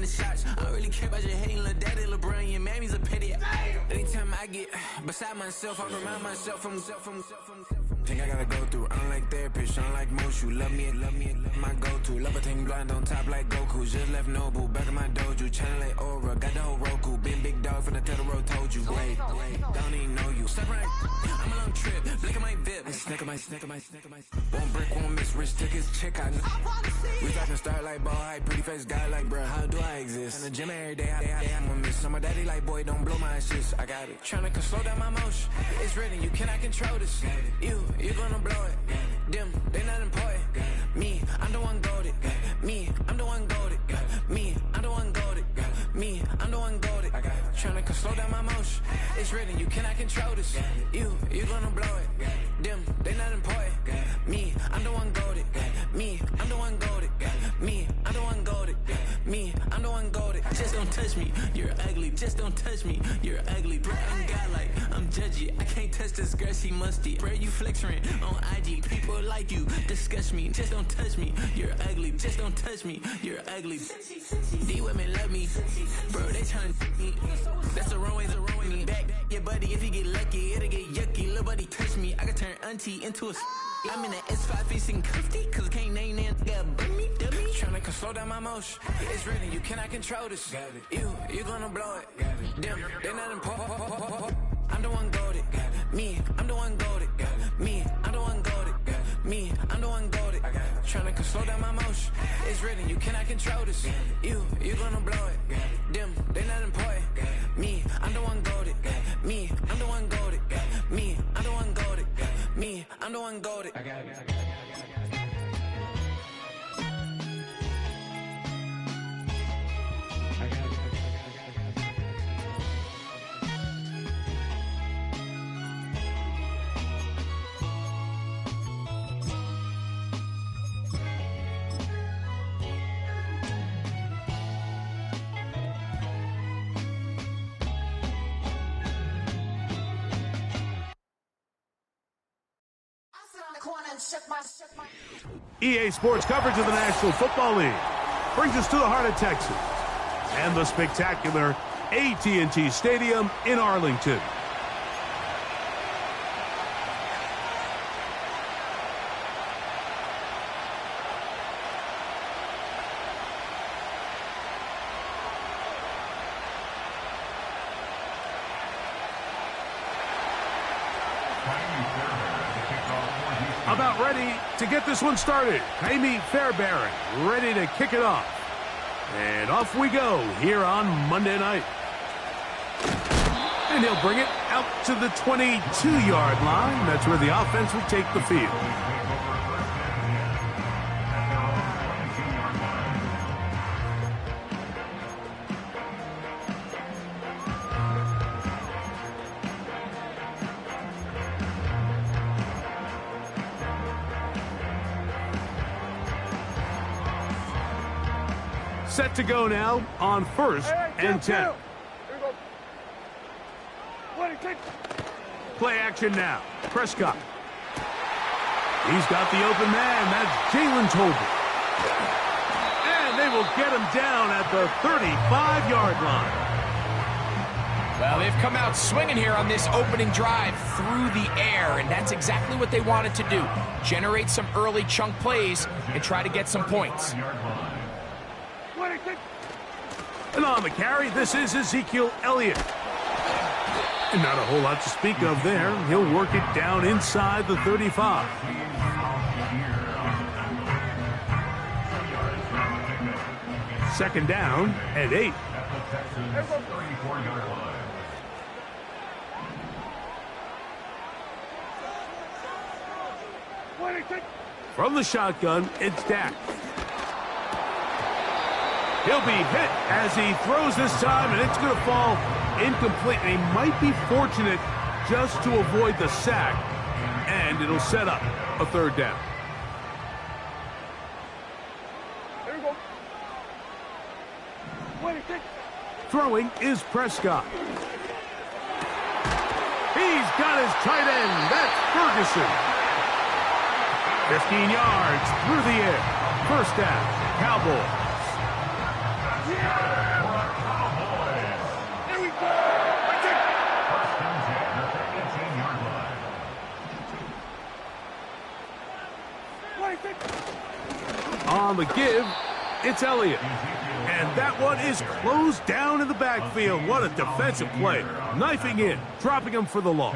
the shots. I don't really care about your hating, little daddy, LeBron, your mammy's a petty. Anytime I get beside myself, I remind myself from Think I gotta go through, I don't like therapist, I don't like most. You love me, my go-to. Love a thing blind on top like Goku. Just left Noble, back in my dojo. Channel like Aura, got the whole Roku. Been big dog from the Tether Road, told you. Wait, don't even know you. Step right, I'm a long trip, blick at my VIP. Snicker my. One brick, one miss, rich tickets, check out. We talking start like ball hype, pretty face guy like bruh. How do I exist? In the gym every day, I'm a miss. So my daddy like, boy, don't blow my assist. I got it. Tryna slow down my motion. It's written, you cannot control this. You gonna blow it. Them, they not important. Me, I'm the one goated. Me, I'm the one goated. Me, I'm the one goated. Me, I'm the one goated. Tryna slow down my motion. It's written, you cannot control this. You gonna blow it. Them, they not important. Me, I'm the one goated. Me, I'm the one goated. Me, I'm the one goated. Me, I'm the one goated. Just don't touch me, you're ugly. Just don't touch me, you're ugly. Bro, I'm godlike, I'm judgy. I can't touch this girl, she musty. Bro, you flexing on IG. People like you disgust me. Just don't touch me, you're ugly. Just don't touch me, you're ugly. These women love me, bro. They tryna me. That's the wrong way, me. Back your buddy, if he get lucky, it'll get yucky. Little buddy touch me, I can turn auntie into a. I'm in the S5 facing cuffy, cause I can't name that guy but me, dummy. Tryna slow down my motion. It's written, you cannot control this. You gonna blow it. Them, they not important. I'm the one goated. Me, I'm the one goated. Me, I'm the one goated. Me, I'm the one goated. Tryna slow down my motion. It's written, you cannot control this. You gonna blow it. Them, they not important. Me, I'm the one goated. Me, I'm the one goated. Me, I'm the one goated. Me, I'm the one goated. I got it. EA Sports coverage of the National Football League brings us to the heart of Texas and the spectacular AT&T Stadium in Arlington. About ready to get this one started. Amy Fairbairn ready to kick it off. And off we go here on Monday night. And he'll bring it out to the 22-yard line. That's where the offense will take the field. Set to go now on 1st and 10. Play action now. Prescott. He's got the open man. That's Jalen Tolbert. And they will get him down at the 35-yard line. Well, they've come out swinging here on this opening drive through the air, and that's exactly what they wanted to do. Generate some early chunk plays and try to get some points. And on the carry, this is Ezekiel Elliott. And not a whole lot to speak of there. He'll work it down inside the 35. Second down and 8. From the shotgun, it's Dak. He'll be hit as he throws this time, and it's going to fall incomplete. And he might be fortunate just to avoid the sack, and it'll set up a third down. Throwing is Prescott. He's got his tight end. That's Ferguson. 15 yards through the air. First down, Cowboys. the give. It's Elliott. And that one is closed down in the backfield. What a defensive play. Knifing in, dropping him for the loss.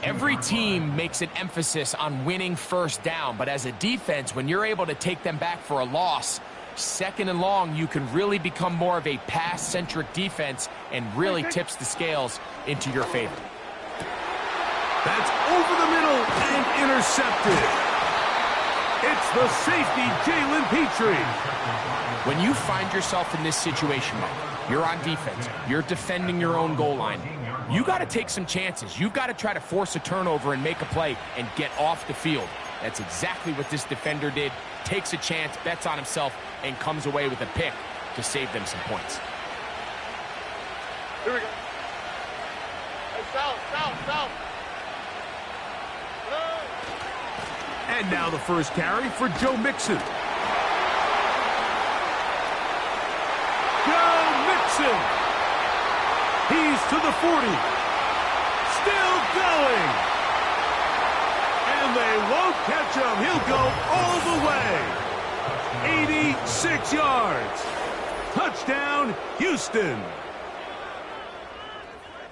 Every team makes an emphasis on winning first down, but as a defense, when you're able to take them back for a loss, second and long, you can really become more of a pass-centric defense and really tips the scales into your favor. That's over the middle and intercepted. It's the safety, Jalen Petrie. When you find yourself in this situation, Mike, you're on defense, you're defending your own goal line, you got to take some chances. You've got to try to force a turnover and make a play and get off the field. That's exactly what this defender did. Takes a chance, bets on himself, and comes away with a pick to save them some points. Here we go. Hey, south. And now the first carry for Joe Mixon. Joe Mixon. He's to the 40. Still going. And they won't catch him. He'll go all the way. 86 yards. Touchdown, Houston.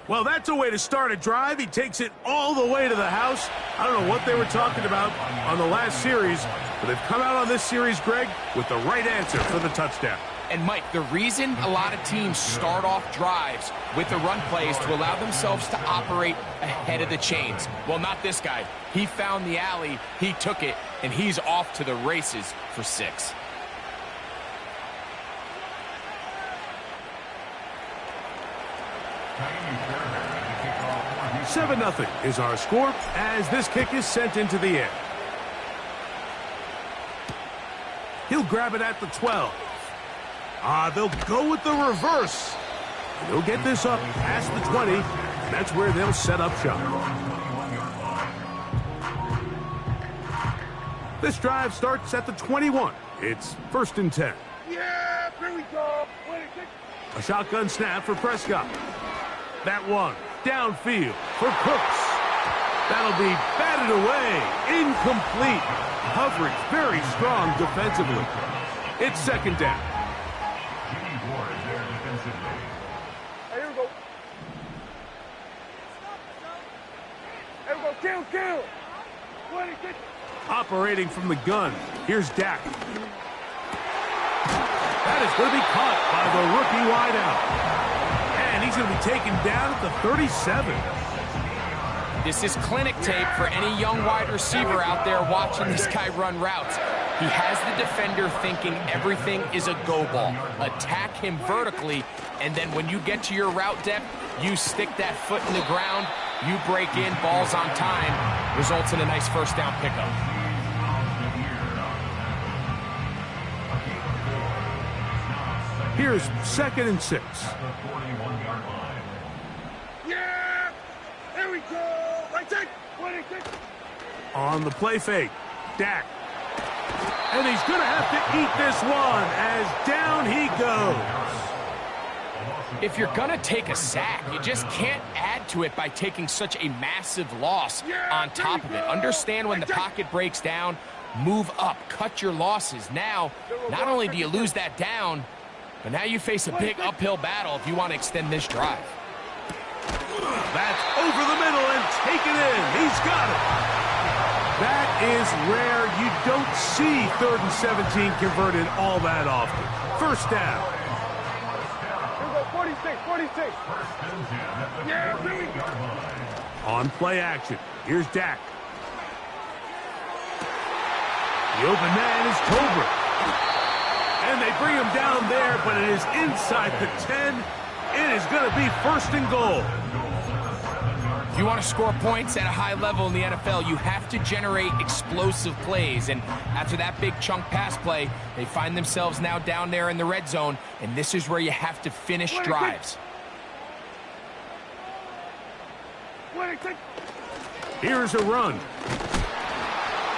Well, that's a way to start a drive. He takes it all the way to the house. I don't know what they were talking about on the last series, but they've come out on this series, Greg, with the right answer for the touchdown. And, Mike, the reason a lot of teams start off drives with the run play is to allow themselves to operate ahead of the chains. Well, not this guy. He found the alley, he took it, and he's off to the races for 6. 7-0 is our score as this kick is sent into the air. He'll grab it at the 12. They'll go with the reverse. They'll get this up past the 20. That's where they'll set up shop. This drive starts at the 21. It's 1st and 10. Yeah, here we go. A shotgun snap for Prescott. That one downfield for Cooks. That'll be batted away. Incomplete. Coverage very strong defensively. It's 2nd down. Hey, here we go. Here we go. Kill. 26. Operating from the gun. Here's Dak. That is going to be caught by the rookie wideout. And he's going to be taken down at the 37. This is clinic tape for any young wide receiver out there watching this guy run routes. He has the defender thinking everything is a go ball. Attack him vertically, and then when you get to your route depth, you stick that foot in the ground, you break in, ball's on time, results in a nice 1st down pickup. Here's 2nd and 6. Yeah! Here we go! Right side! 26! On the play fake, Dak. And he's going to have to eat this one as down he goes. If you're going to take a sack, you just can't add to it by taking such a massive loss on top of it. Understand when the pocket breaks down, move up, cut your losses. Now, not only do you lose that down, but now you face a big uphill battle if you want to extend this drive. That's over the middle and taken in. He's got it. That is rare. You don't see 3rd and 17 converted all that often. 1st down. Here we go. 46. Yeah, here we go. On play action. Here's Dak. The open man is Tolbert. And they bring him down there, but it is inside the 10. It is going to be 1st and goal. If you want to score points at a high level in the NFL, you have to generate explosive plays. And after that big chunk pass play, they find themselves now down there in the red zone, and this is where you have to finish drives. Here's a run.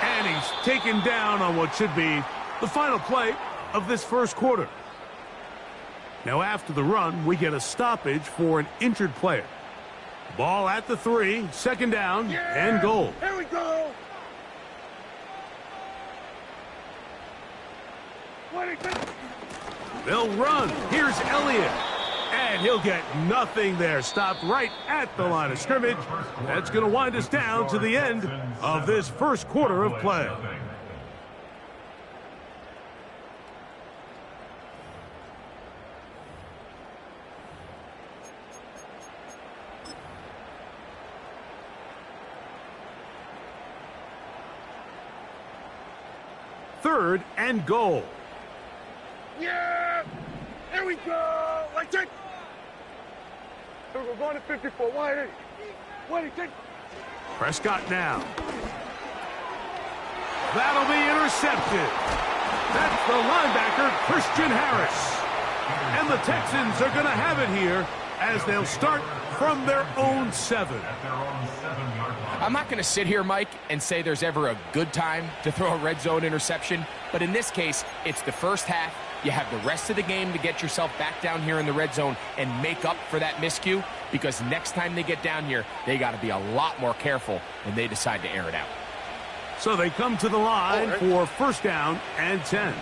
And he's taken down on what should be the final play of this 1st quarter. Now after the run, we get a stoppage for an injured player. Ball at the 3, 2nd down, and goal. Here we go. They'll run. Here's Elliott. And he'll get nothing there. Stopped right at the line of scrimmage. That's going to wind us down to the end of this first quarter of play. Third and goal. Yeah! Here we go! Like, take! Here we go, going to 54. 180. 180, take! Prescott now. That'll be intercepted. That's the linebacker, Christian Harris. And the Texans are going to have it here as they'll start from their own 7. I'm not going to sit here, Mike, and say there's ever a good time to throw a red zone interception, but in this case, it's the first half. You have the rest of the game to get yourself back down here in the red zone and make up for that miscue, because next time they get down here, they got to be a lot more careful when they decide to air it out. So they come to the line for first down and 10.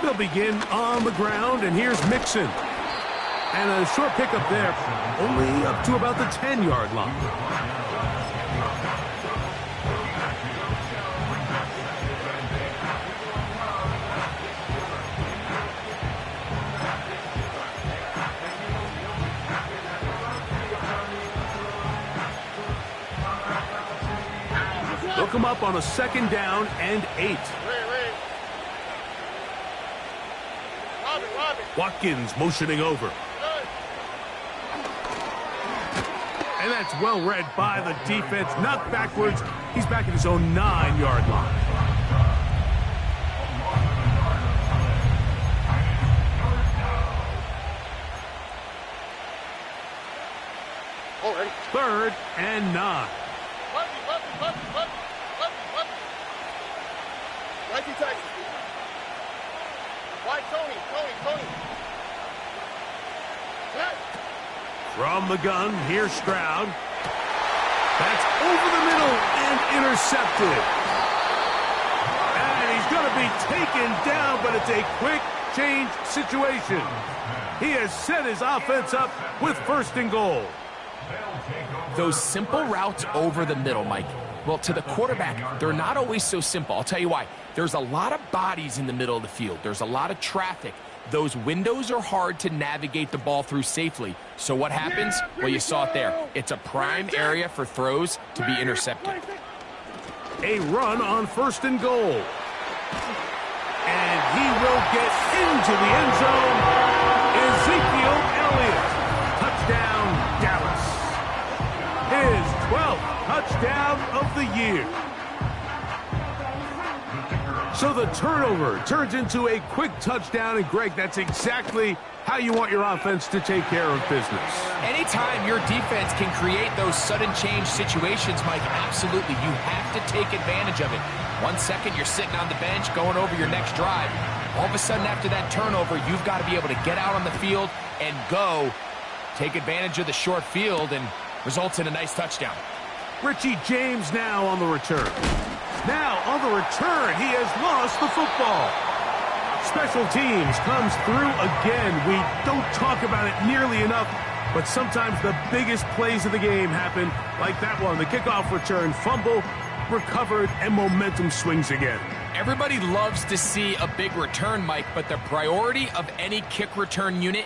They'll begin on the ground, and here's Mixon. And a short pickup there, only up to about the 10-yard line. They'll come up on a second down and 8. Watkins motioning over. And that's well read by the defense. Knocked backwards. He's back at his own 9-yard line. Third and 9. From the gun, here's Stroud. That's over the middle and intercepted. And he's going to be taken down, but it's a quick change situation. He has set his offense up with first and goal. Those simple routes over the middle, Mike, well, to the quarterback, they're not always so simple. I'll tell you why. There's a lot of bodies in the middle of the field. There's a lot of traffic. Those windows are hard to navigate the ball through safely. So what happens? Well, you saw it there. It's a prime area for throws to be intercepted. A run on first and goal. And he will get into the end zone. Ezekiel Elliott. Touchdown, Dallas. His 12th touchdown of the year. So the turnover turns into a quick touchdown, and Greg, that's exactly how you want your offense to take care of business. Anytime your defense can create those sudden change situations, Mike, absolutely, you have to take advantage of it. 1 second, you're sitting on the bench going over your next drive. All of a sudden, after that turnover, you've got to be able to get out on the field and go. Take advantage of the short field, and results in a nice touchdown. Richie James now on the return. Now on the return, he has lost the football. Special teams comes through again. We don't talk about it nearly enough, but sometimes the biggest plays of the game happen like that one. The kickoff return, fumble, recovered, and momentum swings again. Everybody loves to see a big return, Mike, but the priority of any kick return unit,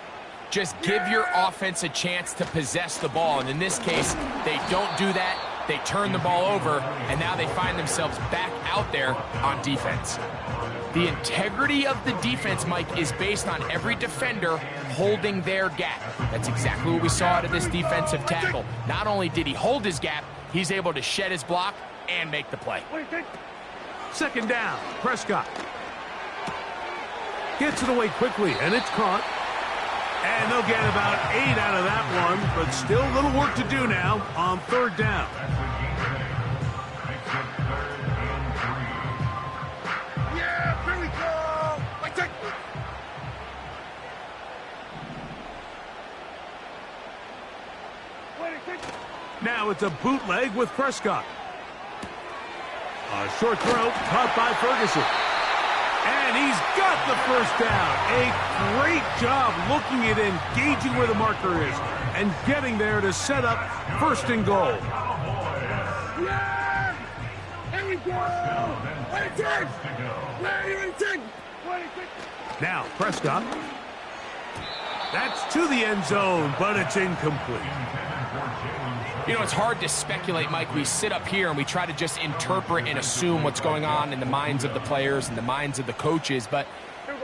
just give your offense a chance to possess the ball. And in this case, they don't do that. They turn the ball over, and now they find themselves back out there on defense. The integrity of the defense, Mike, is based on every defender holding their gap. That's exactly what we saw out of this defensive tackle. Not only did he hold his gap, he's able to shed his block and make the play. Second down, Prescott. Gets it away quickly, and it's caught. And they'll get about 8 out of that one, but still a little work to do now on third down. Yeah, here we go! Like that. Now it's a bootleg with Prescott. A short throw caught by Ferguson. And he's got the first down. A great job looking at engaging where the marker is and getting there to set up first and goal. Yeah! Here we go! 26! 26! Now Prescott. That's to the end zone, but it's incomplete. You know, it's hard to speculate, Mike. We sit up here and we try to just interpret and assume what's going on in the minds of the players and the minds of the coaches, but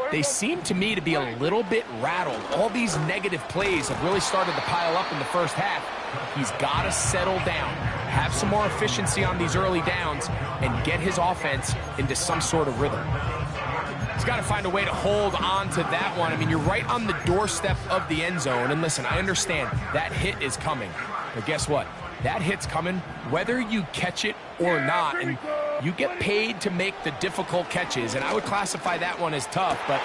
they seem to me to be a little bit rattled. All these negative plays have really started to pile up in the first half. He's got to settle down, have some more efficiency on these early downs, and get his offense into some sort of rhythm. He's got to find a way to hold on to that one. I mean, you're right on the doorstep of the end zone. And listen, I understand that hit is coming. But guess what? That hit's coming whether you catch it or not. And you get paid to make the difficult catches. And I would classify that one as tough, but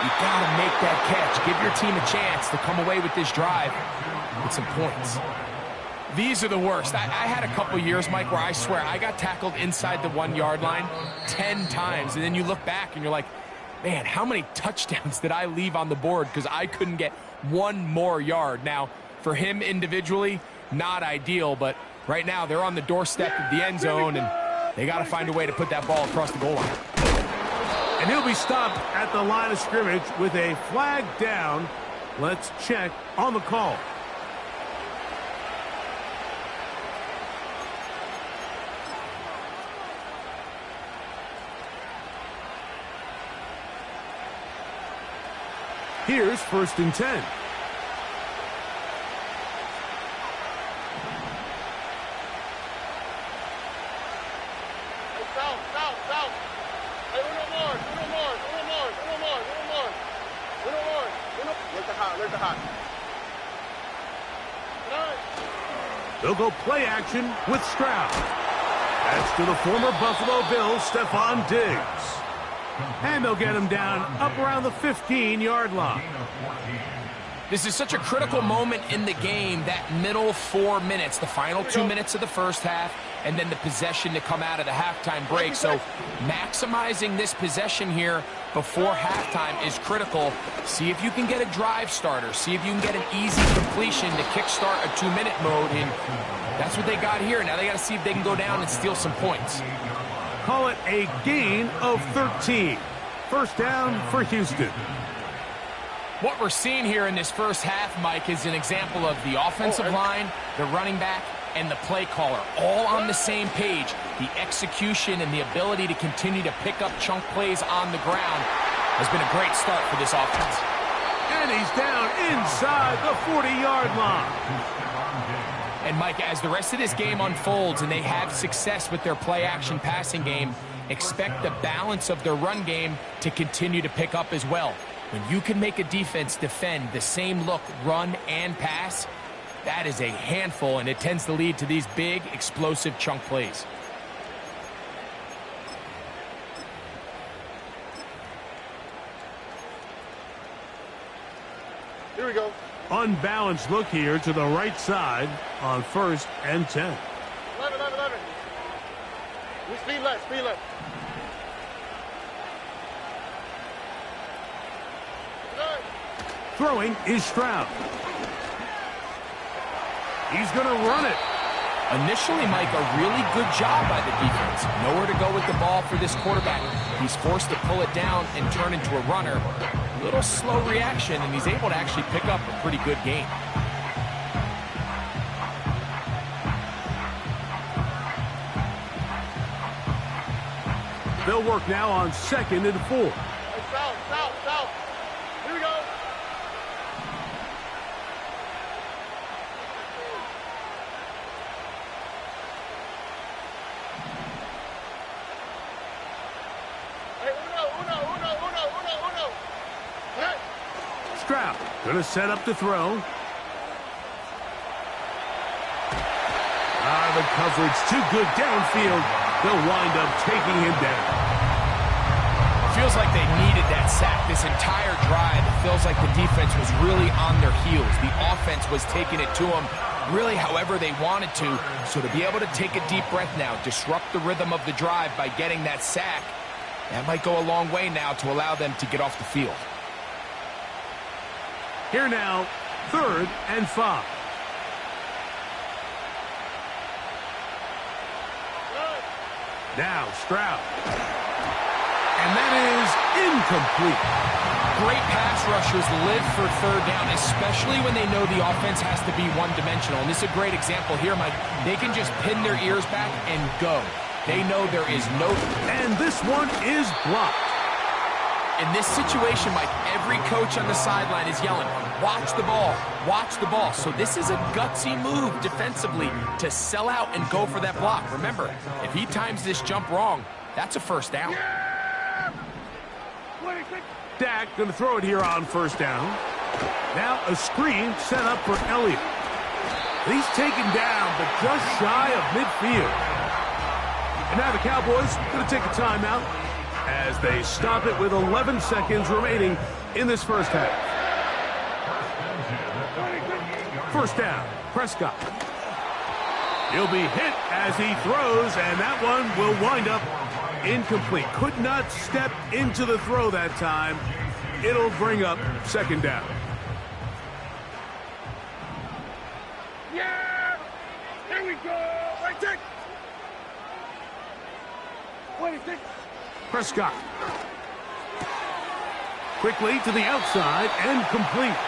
you got to make that catch. Give your team a chance to come away with this drive with some points. These are the worst. I had a couple years, Mike, where I swear I got tackled inside the 1 yard line 10 times. And then you look back and you're like, man, how many touchdowns did I leave on the board because I couldn't get one more yard? Now, for him individually, not ideal, but right now they're on the doorstep of the end zone, and they got to find a way to put that ball across the goal line. And he'll be stopped at the line of scrimmage with a flag down. Let's check on the call. Here's 1st and 10. They'll go play action with Stroud. That's to the former Buffalo Bills, Stephon Diggs. And they'll get him down up around the 15-yard line. This is such a critical moment in the game, that middle 4 minutes, the final 2 minutes of the first half, and then the possession to come out of the halftime break. So maximizing this possession here before halftime is critical. See if you can get a drive starter. See if you can get an easy completion to kickstart a 2-minute mode. And that's what they got here. Now they got to see if they can go down and steal some points. Call it a gain of 13. First down for Houston. What we're seeing here in this first half, Mike, is an example of the offensive line, the running back, and the play caller all on the same page. The execution and the ability to continue to pick up chunk plays on the ground has been a great start for this offense. And he's down inside the 40-yard line. And, Mike, as the rest of this game unfolds and they have success with their play-action passing game, expect the balance of their run game to continue to pick up as well. When you can make a defense defend the same look, run and pass, that is a handful, and it tends to lead to these big, explosive chunk plays. Here we go. Unbalanced look here to the right side on 1st and 10. 11. Speed left. Throwing is Stroud. He's going to run it. Initially, Mike, a really good job by the defense. Nowhere to go with the ball for this quarterback. He's forced to pull it down and turn into a runner. A little slow reaction, and he's able to actually pick up a pretty good gain. They'll work now on 2nd and 4. South. Here we go. Uno. Hey. Stroud going to set up to throw. The coverage too good downfield. They'll wind up taking him down. Feels like they needed that sack this entire drive. It feels like the defense was really on their heels. The offense was taking it to them. really however they wanted to. So to be able to take a deep breath now, disrupt the rhythm of the drive by getting that sack, that might go a long way now to allow them to get off the field. Here now, 3rd and 5. Now Stroud. And that is incomplete. Great pass rushers live for 3rd down, especially when they know the offense has to be one-dimensional. And this is a great example here, Mike. They can just pin their ears back and go. They know there is no... And this one is blocked. In this situation, Mike, every coach on the sideline is yelling, watch the ball, watch the ball. So this is a gutsy move defensively to sell out and go for that block. Remember, if he times this jump wrong, that's a 1st down. Dak going to throw it here on 1st down. Now a screen set up for Elliott. He's taken down, but just shy of midfield. And now the Cowboys going to take a timeout as they stop it with 11 seconds remaining in this 1st half. 1st down, Prescott. He'll be hit as he throws, and that one will wind up incomplete. Could not step into the throw that time. It'll bring up 2nd down. Yeah! Here we go! Right there! 26. Prescott. Quickly to the outside and complete.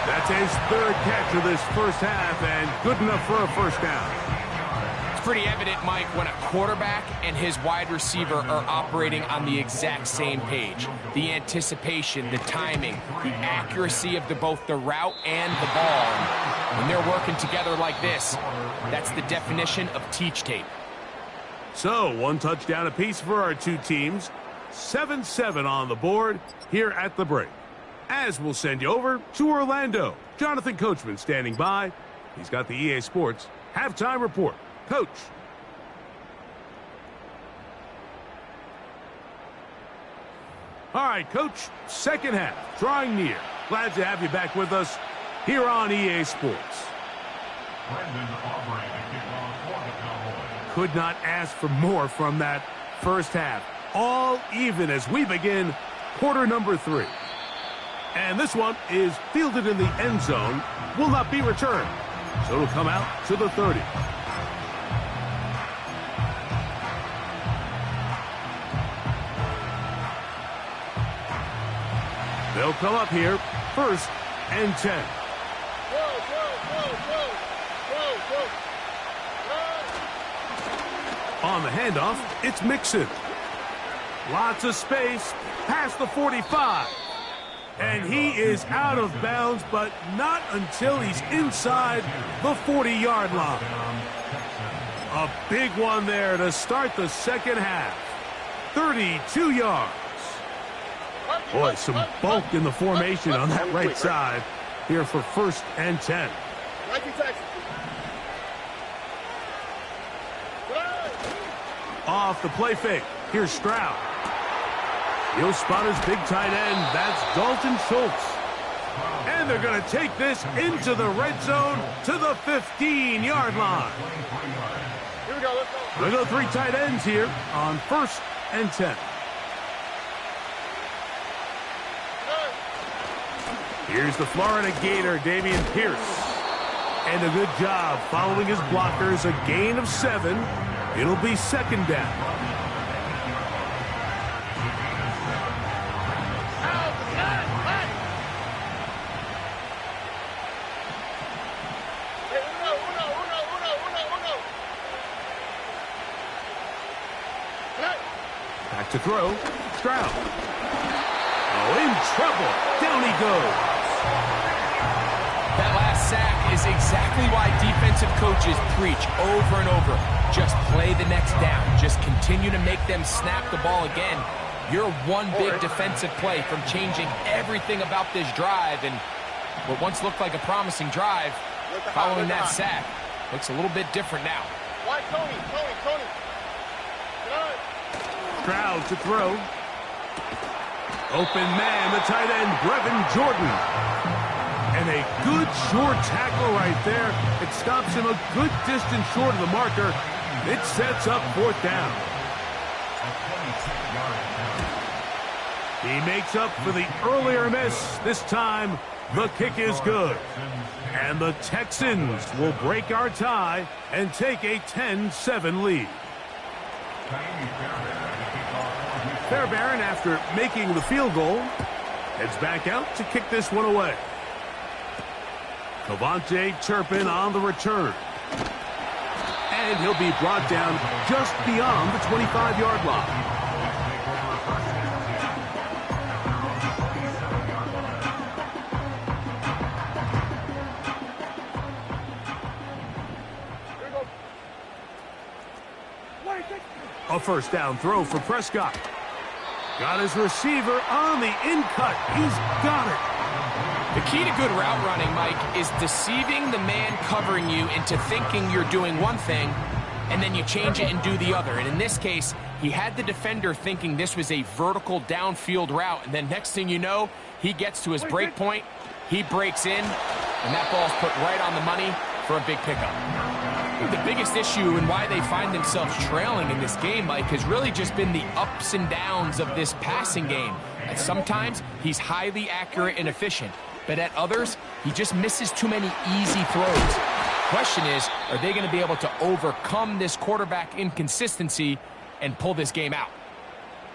That's his 3rd catch of this 1st half and good enough for a 1st down. It's pretty evident, Mike, when a quarterback and his wide receiver are operating on the exact same page. The anticipation, the timing, the accuracy of both the route and the ball. And when they're working together like this, that's the definition of teach tape. So, 1 touchdown apiece for our 2 teams. 7-7 on the board here at the break. As we'll send you over to Orlando. Jonathan Coachman standing by. He's got the EA Sports halftime report. Coach. All right, Coach. 2nd half, drawing near. Glad to have you back with us here on EA Sports. Could not ask for more from that 1st half. All even as we begin quarter number 3. And this one is fielded in the end zone. Will not be returned. So it'll come out to the 30. They'll come up here, 1st and 10. On the handoff, it's Mixon. Lots of space, past the 45. And he is out of bounds, but not until he's inside the 40-yard line. A big one there to start the 2nd half. 32 yards. Boy, some bulk in the formation on that right side here for 1st and 10. Off the play fake. Here's Stroud. He'll spot his big tight end. That's Dalton Schultz. And they're going to take this into the red zone to the 15-yard line. Here we go, let's go. They go 3 tight ends here on 1st and 10. Here's the Florida Gator, Dameon Pierce. And a good job following his blockers. A gain of 7. It'll be 2nd down. Back to throw. Stroud. Oh, in trouble. Down he goes. That last sack is exactly why defensive coaches preach over and over. Just play the next down. Just continue to make them snap the ball again. You're one big defensive play from changing everything about this drive. And what once looked like a promising drive, following that sack, looks a little bit different now. Why, Tony? Stroud to throw. Open man, the tight end, Brevin Jordan. And a good short tackle right there. It stops him a good distance short of the marker. It sets up 4th down. He makes up for the earlier miss. This time, the kick is good. And the Texans will break our tie and take a 10-7 lead. Fairbairn, after making the field goal, heads back out to kick this one away. Cavante Turpin on the return. And he'll be brought down just beyond the 25-yard line. A 1st down throw for Prescott. Got his receiver on the in-cut. He's got it. The key to good route running, Mike, is deceiving the man covering you into thinking you're doing one thing, and then you change it and do the other. And in this case, he had the defender thinking this was a vertical downfield route, and then next thing you know, he gets to his break point, he breaks in, and that ball's put right on the money for a big pickup. The biggest issue and why they find themselves trailing in this game, Mike, has really just been the ups and downs of this passing game. And sometimes he's highly accurate and efficient, but at others, he just misses too many easy throws. Question is, are they going to be able to overcome this quarterback inconsistency and pull this game out?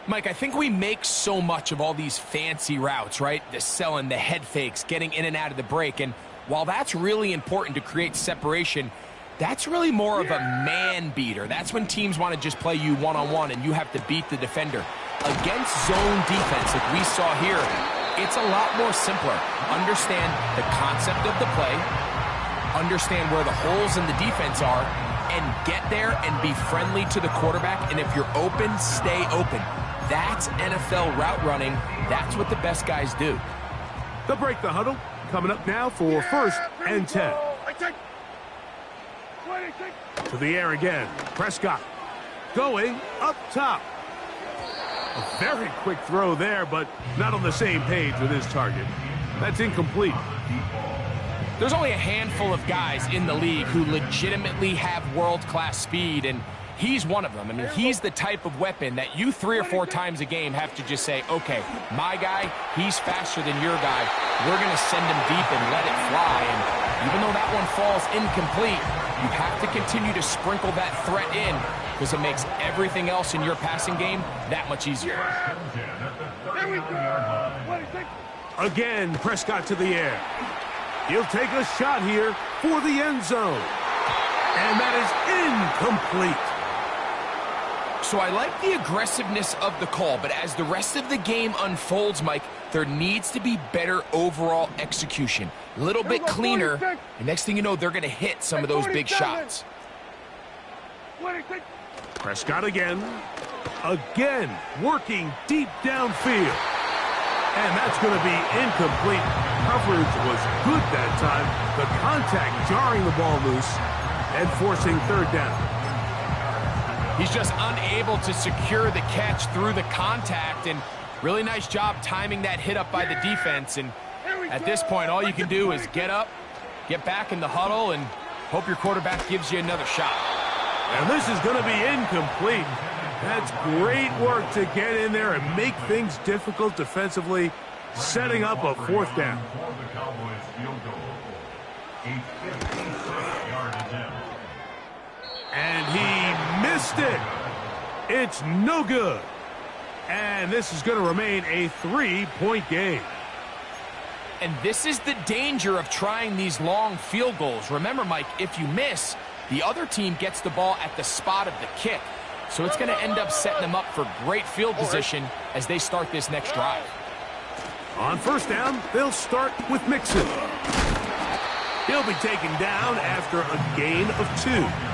Mike, I think we make so much of all these fancy routes, right? The selling, the head fakes, getting in and out of the break. And while that's really important to create separation, that's really more of a man beater. That's when teams want to just play you one-on-one and you have to beat the defender. Against zone defense, like we saw here, it's a lot more simpler. Understand the concept of the play, understand where the holes in the defense are, and get there and be friendly to the quarterback. And if you're open, stay open. That's NFL route running. That's what the best guys do. They'll break the huddle. Coming up now for 1st and 10. To the air again. Prescott going up top. A very quick throw there, but not on the same page with his target. That's incomplete. There's only a handful of guys in the league who legitimately have world-class speed, and he's one of them. I mean, he's the type of weapon that you 3 or 4 times a game have to just say, okay, my guy, he's faster than your guy. We're going to send him deep and let it fly. And even though that one falls incomplete, you have to continue to sprinkle that threat in because it makes everything else in your passing game that much easier. Again, Prescott to the air. He'll take a shot here for the end zone. And that is incomplete. So I like the aggressiveness of the call, but as the rest of the game unfolds, Mike, there needs to be better overall execution. A little bit cleaner, and next thing you know, they're going to hit some of those big shots. Prescott again. Again, working deep downfield. And that's going to be incomplete. Coverage was good that time. The contact jarring the ball loose and forcing 3rd down. He's just unable to secure the catch through the contact, and really nice job timing that hit up by the defense. And at this point, all you can do is get up, get back in the huddle, and hope your quarterback gives you another shot. And this is going to be incomplete. That's great work to get in there and make things difficult defensively, setting up a 4th down. And he missed it. It's no good. And this is going to remain a 3-point game. And this is the danger of trying these long field goals. Remember, Mike, if you miss, the other team gets the ball at the spot of the kick. So it's going to end up setting them up for great field position as they start this next drive. On 1st down, they'll start with Mixon. He'll be taken down after a gain of 2.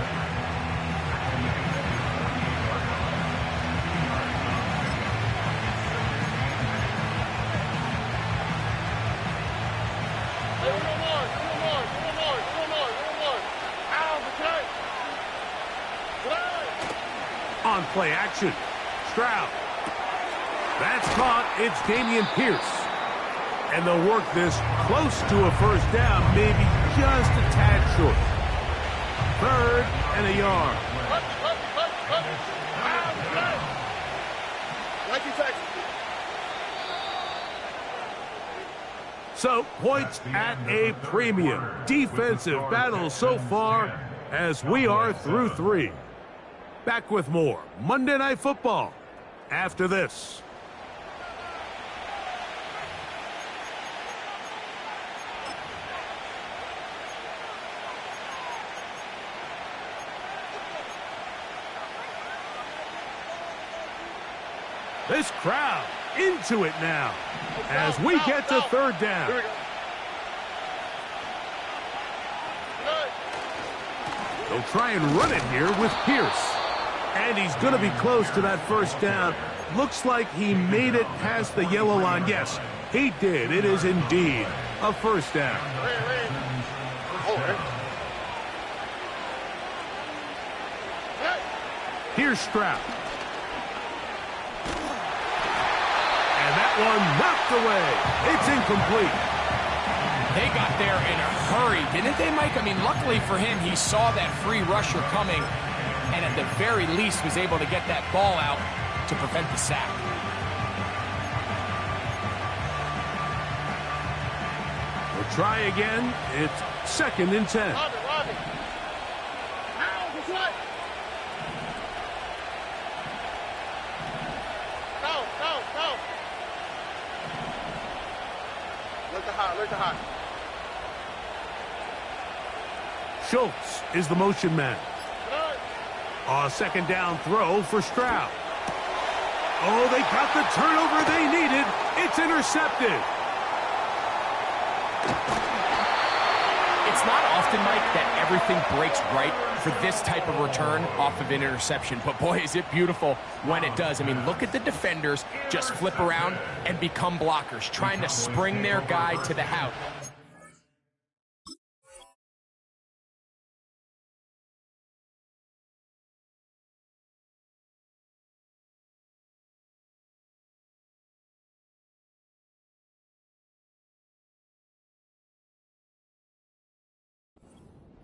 On play action, Stroud. That's caught. It's Dameon Pierce. And they'll work this close to a first down, maybe just a tad short. 3rd and a yard. So, points at a premium. Defensive battle so far as we are through 3. Back with more Monday Night Football after this. This crowd into it now as we get to 3rd down. They'll try and run it here with Pierce. And he's going to be close to that first down. Looks like he made it past the yellow line. Yes, he did. It is indeed a first down. Here's Stroud. And that one knocked away. It's incomplete. They got there in a hurry, didn't they, Mike? I mean, luckily for him, he saw that free rusher coming and at the very least was able to get that ball out to prevent the sack. We'll try again. It's 2nd and 10. Schultz is the motion man. A 2nd down throw for Stroud. Oh, they got the turnover they needed. It's intercepted. It's not often, Mike, that everything breaks right for this type of return off of an interception. But, boy, is it beautiful when it does. I mean, look at the defenders just flip around and become blockers, trying to spring their guy to the house.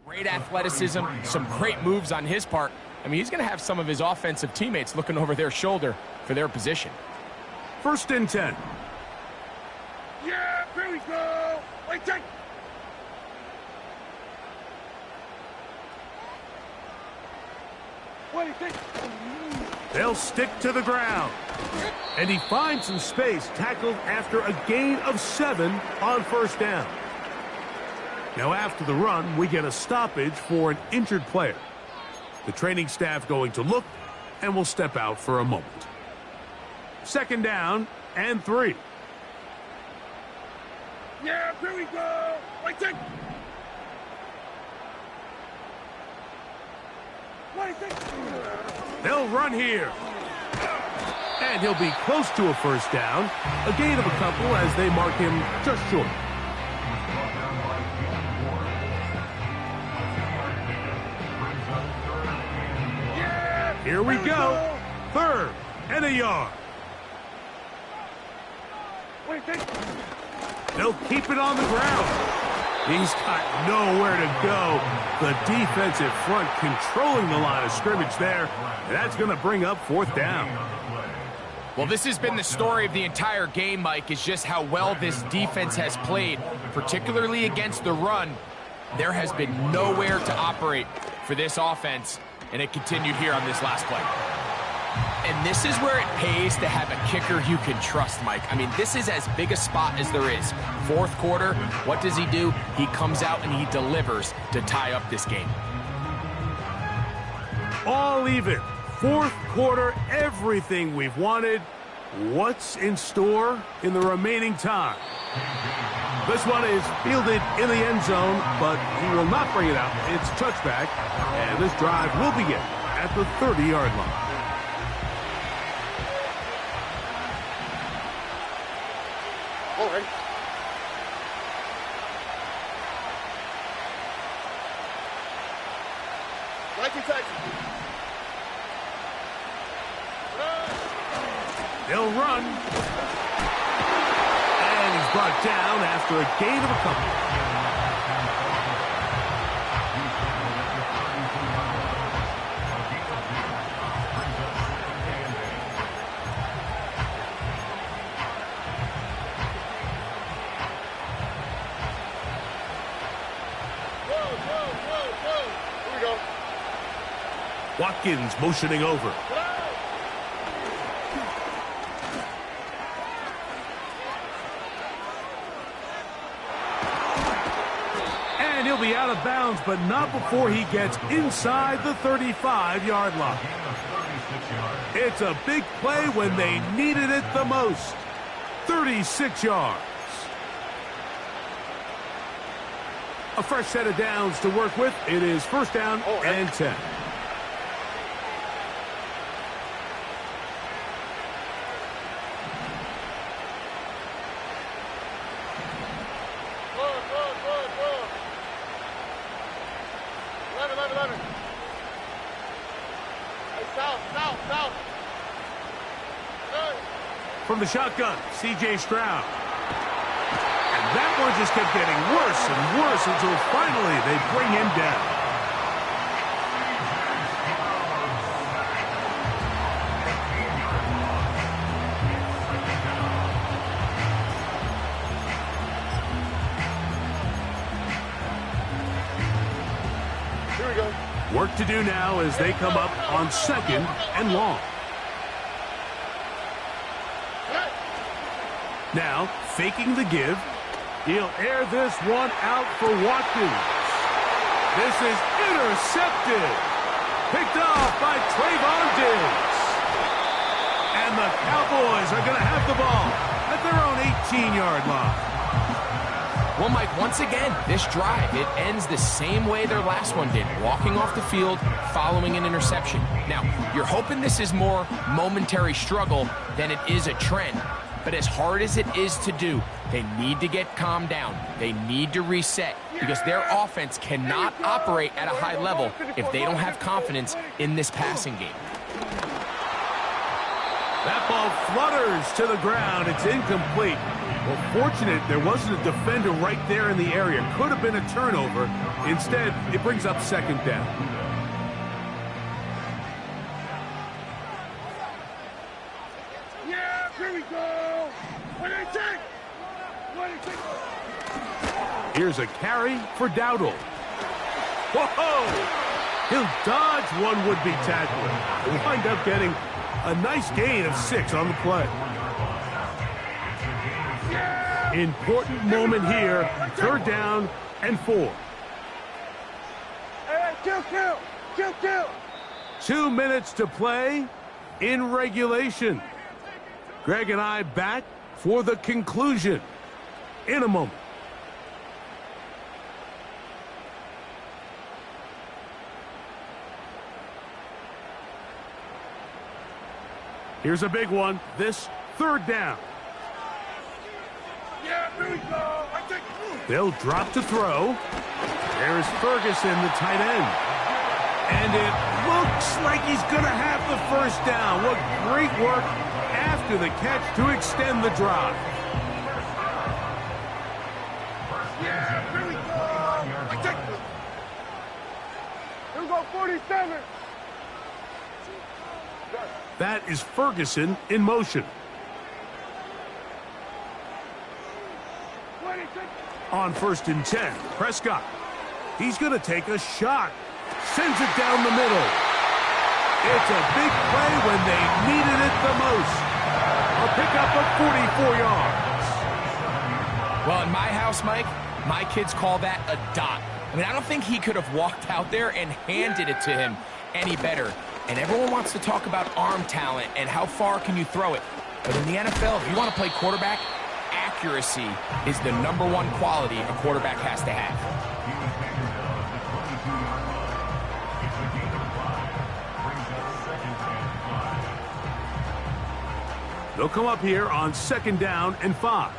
Great athleticism, some great moves on his part. I mean, he's going to have some of his offensive teammates looking over their shoulder for their position. 1st and 10. Yeah, here we go. Wait, take. What do you think? They'll stick to the ground. And he finds some space, tackled after a gain of 7 on 1st down. Now, after the run, we get a stoppage for an injured player. The training staff going to look and will step out for a moment. 2nd down and 3. Yeah, here we go. Wait, take. What do you think? They'll run here. And he'll be close to a first down. A gain of a couple as they mark him just short. Here we go. 3rd and a yard. What do you think? They'll keep it on the ground. He's got nowhere to go. The defensive front controlling the line of scrimmage there. That's going to bring up 4th down. Well, this has been the story of the entire game, Mike, is just how well this defense has played, particularly against the run. There has been nowhere to operate for this offense, and it continued here on this last play. And this is where it pays to have a kicker you can trust, Mike. I mean, this is as big a spot as there is. 4th quarter, what does he do? He comes out and he delivers to tie up this game. All even. 4th quarter, everything we've wanted. What's in store in the remaining time? This one is fielded in the end zone, but he will not bring it out. It's touchback, and this drive will begin at the 30-yard line. All right. They'll run. And he's brought down after a gain of a couple. Watkins motioning over. And he'll be out of bounds, but not before he gets inside the 35-yard line. It's a big play when they needed it the most. 36 yards. A fresh set of downs to work with. It is first down and 10. From the shotgun, C.J. Stroud. And that one just kept getting worse and worse until finally they bring him down. Here we go. Work to do now as they come up on second and long. Now, faking the give. He'll air this one out for Watkins. This is intercepted. Picked off by Trayvon Diggs. And the Cowboys are going to have the ball at their own 18-yard line. Well, Mike, once again, this drive, it ends the same way their last one did, walking off the field following an interception. Now, you're hoping this is more momentary struggle than it is a trend. But as hard as it is to do, they need to get calmed down. They need to reset because their offense cannot operate at a high level if they don't have confidence in this passing game. That ball flutters to the ground. It's incomplete. Well, fortunate there wasn't a defender right there in the area. Could have been a turnover. Instead, it brings up second down. Yeah, here we go. What do you think? What do you think? Here's a carry for Dowdle. Whoa! He'll dodge one would-be tackler. He'll wind up getting a nice gain of 6 on the play. Important moment here. Third down and 4. Hey, kill. 2 minutes to play in regulation. Greg and I back for the conclusion in a moment. Here's a big one. This third down. Yeah, here we go. They'll drop to throw. There's Ferguson, the tight end. And it looks like he's going to have the first down. What great work after the catch to extend the drive. Yeah, here we go. Here we go, 47. That is Ferguson in motion. On 1st and 10, Prescott. He's going to take a shot. Sends it down the middle. It's a big play when they needed it the most. A pickup of 44 yards. Well, in my house, Mike, my kids call that a dot. I mean, I don't think he could have walked out there and handed it to him any better. And everyone wants to talk about arm talent and how far can you throw it. But in the NFL, if you want to play quarterback, accuracy is the #1 quality a quarterback has to have. They'll come up here on 2nd down and 5.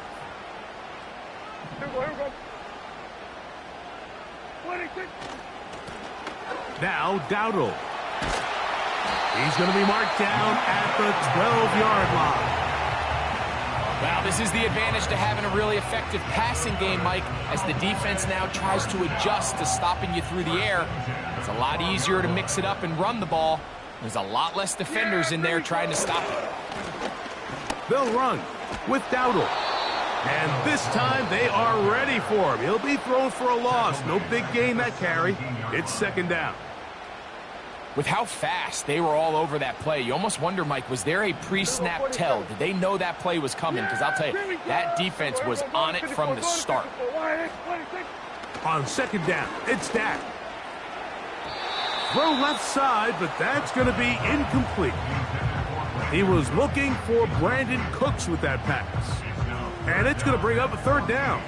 Here we go. Now Dowdle. He's going to be marked down at the 12-yard line. Well, this is the advantage to having a really effective passing game, Mike, as the defense now tries to adjust to stopping you through the air. It's a lot easier to mix it up and run the ball. There's a lot less defenders in there trying to stop it. They'll run with Dowdle. And this time they are ready for him. He'll be thrown for a loss. No big gain that carry. It's second down. With how fast they were all over that play, you almost wonder, Mike, was there a pre-snap tell? Did they know that play was coming? Because I'll tell you, that defense was on it from the start. On second down, it's Dak. Throw left side, but that's going to be incomplete. He was looking for Brandon Cooks with that pass. And it's going to bring up a third down.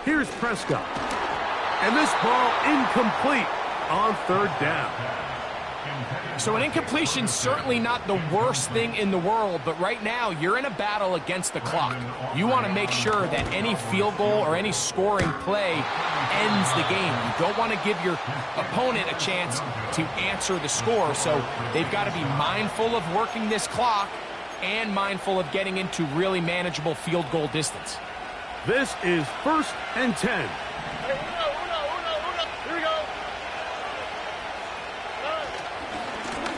Here's Prescott. And this ball incomplete on third down. So an incompletion's certainly not the worst thing in the world, but right now you're in a battle against the clock. You want to make sure that any field goal or any scoring play ends the game. You don't want to give your opponent a chance to answer the score, so they've got to be mindful of working this clock and mindful of getting into really manageable field goal distance. This is 1st and 10.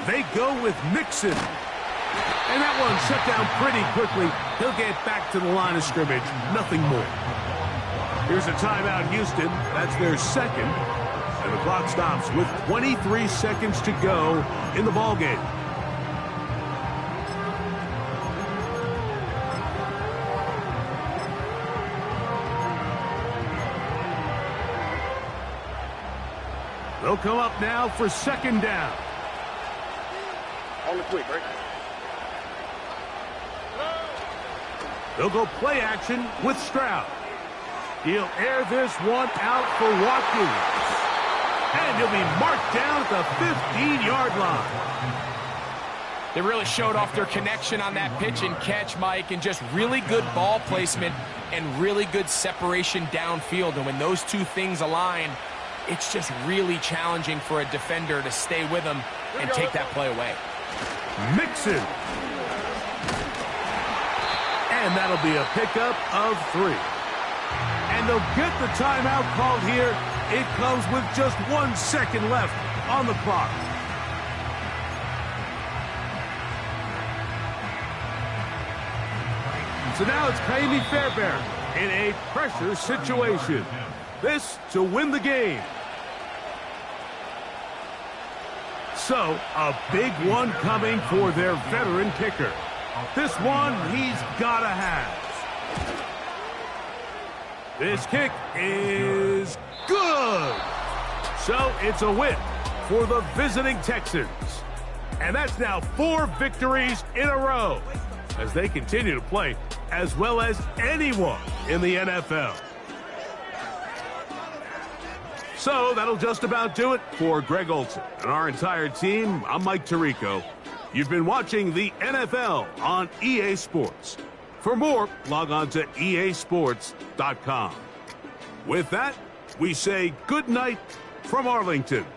They go with Mixon. And that one shut down pretty quickly. He'll get back to the line of scrimmage. Nothing more. Here's a timeout, Houston. That's their second. And the clock stops with 23 seconds to go in the ballgame. They'll come up now for second down. On the quick, right? They'll go play action with Stroud. He'll air this one out for Watkins. And he'll be marked down at the 15-yard line. They really showed off their connection on that pitch and catch, Mike, and just really good ball placement and really good separation downfield. And when those two things align, it's just really challenging for a defender to stay with them and take that play away. Mixon. And that'll be a pickup of 3. And they'll get the timeout called here. It comes with just 1 second left on the clock. So now it's Kaimi Fairbairn in a pressure situation. This to win the game. So, a big one coming for their veteran kicker. This one he's gotta have. This kick is good. So, it's a win for the visiting Texans. And that's now 4 victories in a row as they continue to play as well as anyone in the NFL. So that'll just about do it for Greg Olsen and our entire team. I'm Mike Tirico. You've been watching the NFL on EA Sports. For more, log on to easports.com. With that, we say good night from Arlington.